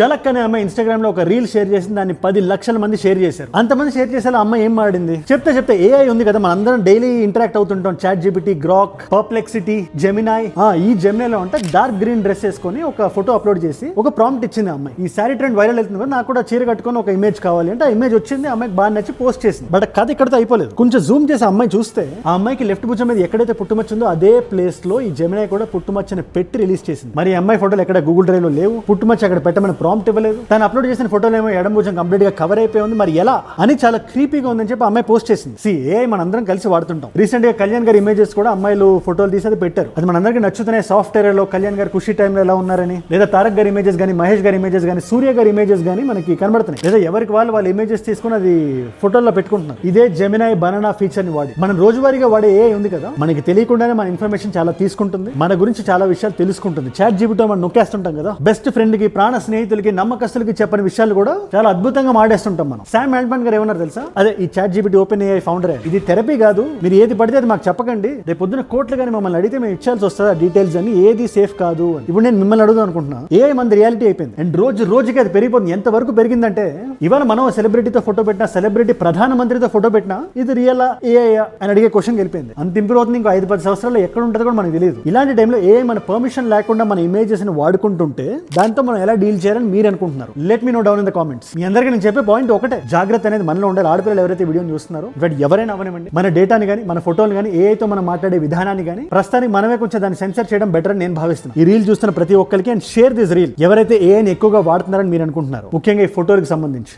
జలక్ అనే అమ్మాయి ఇన్స్టాగ్రామ్ లో ఒక రీల్ షేర్ చేసింది, దాన్ని 10 లక్షల మంది షేర్ చేశారు. అంతమంది షేర్ చేసేలా అమ్మాయి ఏం మాడింది చెప్తే ఏఐ ఉంది కదా, మన అందరం డైలీ ఇంటరాక్ట్ అవుతుంటాం. Chat GPT, Grok, Perplexity, Gemini. ఈ జెమినాయ్లో అంటే డార్క్ గ్రీన్ డ్రెస్ వేసుకొని ఒక ఫోటో అప్లోడ్ చేసి ఒక ప్రాంప్ట్ ఇచ్చింది అమ్మాయి. ఈ శారీ ట్రెండ్ వైరల్ అవుతుంది కదా, నాకు కూడా చీర కట్టుకొని ఒక ఇమేజ్ కావాలి అంటే ఆ ఇమేజ్ వచ్చింది, అమ్మాయికి బాగా నచ్చి పోస్ట్ చేసింది. బట్ కథ ఇక్కడతో అయిపోలేదు. కొంచెం జూమ్ చేసి అమ్మాయి చూస్తే ఆ అమ్మాయికి లెఫ్ట్ భుజం మీద ఎక్కడైతే పుట్టుమచ్చిందో అదే ప్లేస్ లో ఈ జెమినాయ్ కూడా పుట్టుమచ్చని పెట్టి రిలీజ్ చేసింది. మరి అమ్మాయి ఫోటోలు ఎక్కడ గూగుల్ డ్రైవ్ లో లేవు, పుట్టుమచ్చ అక్కడ పెట్టమని ప్రాంప్ట్ ఇవ్వలేదు. తను అప్లోడ్ చేసిన ఫోటోలు ఏమో ఎడం భుజం కంప్లీట్ గా కవర్ అయిపోయి ఉంది. మరి ఎలా అని చాలా క్రీపీగా ఉందని చెప్పి అమ్మాయి పోస్ట్ చేసింది. ఏ మనందరం కలిసి వాడుతుంటాం. రీసెంట్ గా కళ్యాణ్ గారి ఇమేజెస్ కూడా అమ్మాయిలు ఫోటోలు తీసి అది పెట్టారు. అది మనందరికీ నచ్చుతున్నాయి. సాఫ్ట్వేర్ లో కళ్యాణ్ గారు ఖుషి టైంలో ఎలా ఉన్నారని, లేదా తారక్ గారి ఇమేజెస్ గానీ, మహేష్ గారి ఇమేజెస్ గానీ, సూర్య గారి ఇమేజెస్ గానీ మనకి కనబడుతున్నాయి. లేదా ఎవరికి వాళ్ళ ఇమేజెస్ తీసుకుని అది ఫోటోల్లో పెట్టుకుంటున్నారు. ఇదే జెమినాయ్ బనానా ఫీచర్ ని వాడి మనం రోజువారీగా వాడే ఏ ఉంది కదా, మనకి తెలియకుండానే మన ఇన్ఫర్మేషన్ చాలా తీసుకుంటుంది, మన గురించి చాలా విషయాలు తెలుసుకుంటుంది. చాట్ జీపీటీ మనం నొక్కేస్తుంటాం కదా, బెస్ట్ ఫ్రెండ్ కి, ప్రాణ స్నేహితులకి, నమ్మకస్తులకి చెప్పని విషయాలు కూడా చాలా అద్భుతంగా మాడేస్తుంటాం మనం. శామ్ ఆల్ట్మన్ గారు ఏమన్నారు తెలుసా, అదే ఈ ChatGPT OpenAI founder, ఇది థెరపీ కాదు, మీరు ఏది పడితే అది మాకు చెప్పకండి, రేపు పొద్దున కోట్లు కానీ మమ్మల్ని అడిగితే మేము ఇచ్చాల్సి వస్తుంది ఆ డీటెయిల్స్ అని, ఏది సేఫ్ కాదు అని. ఇప్పుడు నేను మిమ్మల్ని అడుగుదాం అనుకుంటున్నా, ఏఐ మన రియాలిటీ అయిపోయింది అండ్ రోజుకి అది పెరిగిపోతుంది. ఎంత వరకు పెరిగిందంటే ఇవాళ మనం సెలబ్రిటీతో ఫోటో పెట్టినా, సెలబ్రిటీ ప్రధానమంత్రితో ఫోటో పెట్టినా ఇది రియల్ ఏఐ అని అడిగే క్వశ్చన్ వెళ్ళిపోయింది. అంత ఇంప్రూవ్ అవుతుంది. ఇంకో 5-10 సంవత్సరాలు ఎక్కడ ఉంటుందో కూడా మనకు తెలియదు. ఇలాంటి టైంలో ఏఐ మన పర్మిషన్ లేకుండా మన ఇమేజెస్ ని వాడుకుంటుంటే దాంతో మనం ఎలా డీల్ చేయాలని మీరు అనుకుంటున్నారు? Let me know down in the comments. మీ అందరికీ నేను చెప్పే పాయింట్ ఒకటే, జాగ్రత్త అనేది మనలో ఉండాలి. ఆడపిల్లలు ఎవరైతే వీడియోని చూస్తున్నారో, బట్ ఎవరైనా అవనివ్వండి, మన డేటాని కానీ, మన ఫోటోలు కానీ, ఏఐతో మనం మాట్లాడే విధానాన్ని కానీ ప్రస్తుతానికి మనమే కొంచెం దాన్ని సెన్సర్ చేయడం బెటర్ అని నేను భావిస్తున్నాను. ఈ రీల్ చూస్తున్న ప్రతి ఒక్కరికి అండ్ షేర్ దిస్ రీల్ ఎవరైతే ఏఐని ఎక్కువగా వాడుతున్నారని మీరు అనుకుంటున్నారు, ముఖ్యంగా ఈ ఫోటోలకు సంబంధించి.